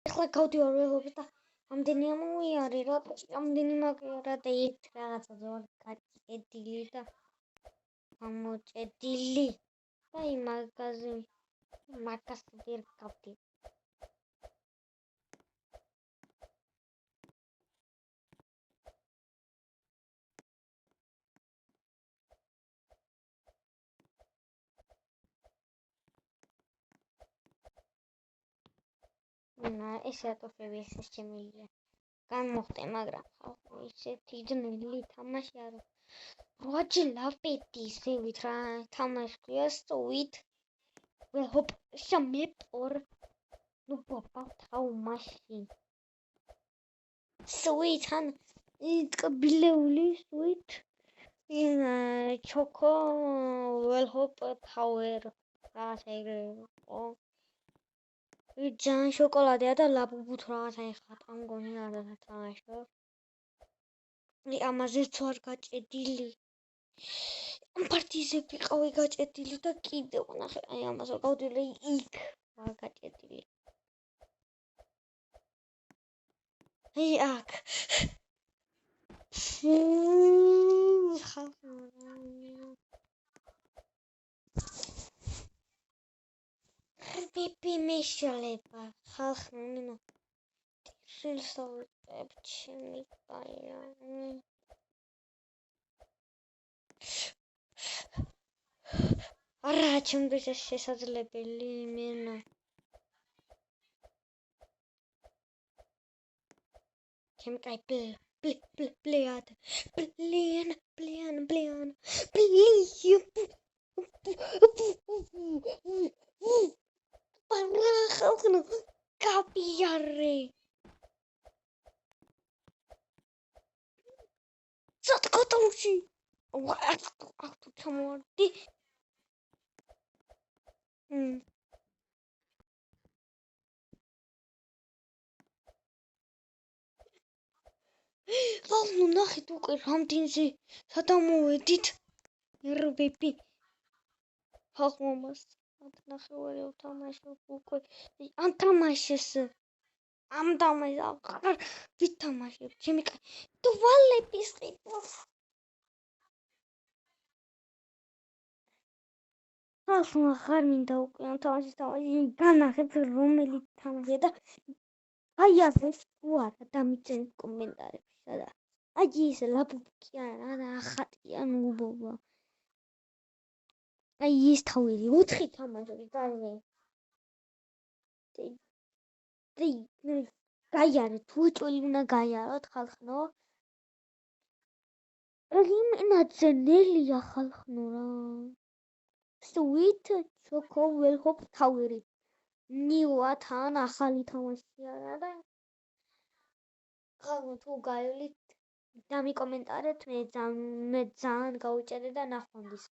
ეხლა გავდივარ ველოებს და ამდენი ამოიარე რა ამდენი მაგარა და ერთ რაღაცა ზოგ გაჭედილი და გამოჭედილი და იმ მაგას ვერ გავდი ეს ატოფები ეს შემიძლია განმოხტე მაგრამ ხალხო ისეთი ძნელი თამაშია რომ როაჯი ლაპეტის ზევით რა თამაშია სწოვით ველჰოპ შემეპორ ნუ ბაბა თავ მაშინ სვით ან ტკბილეული სვით ჩოკო ველჰოპ თავერ რაღაცა იგო ჯან შოკოლადია და ლაბუბუთ რაღაცა ეხლა ტანგონი არა თამაშო ამაზეც ვარ გაჭედილი ამ პარტიზე ვიყავი გაჭედილი და კიდევ ნახე აი ამას ვარ გავდივარ იქ ვარ გაჭედილი აი აქ პიპი მიშლება ხალხნინა შილსოვებ ჩემი კაია არა ჩემთვის ეს შესაძლებელი იმენა ჩემ კაი პლეად პლიან პარა ხალხნო კაპიარე სატკოტოში აქ თუ ჩამოვარდი ხალხნო ნახეთ უკვე რამდენზე სადამოვედით ერბები ხალხო მას ნახევარი ვთამაშობ უკვე ამ თამაშეს ამ თამაშს აღარ ვითამაშებ ჩემი თვალების ყიდულს ხალხო აღარ მინდა უკვე ამ თამაშის განახებ რომელი თამაშია და აი ასეც თუ არა დამიწერეთ კომენტარებში სადა აი ეს ლაპუპი არა ახატია ნუბობა აი ეს თავი 4 თამაშობს და გაიარე თუ წვილი უნდა გაიაროთ ხალხნო იმენა ძნელია ხალხნო რა სვით ჩოკო ველჰოპ თავერი ნიუა თან ახალი თამაშია რა ხალხო თუ გაივლით დამიკომენტარეთ მე ძალიან გავუჭერე და ნახვამდის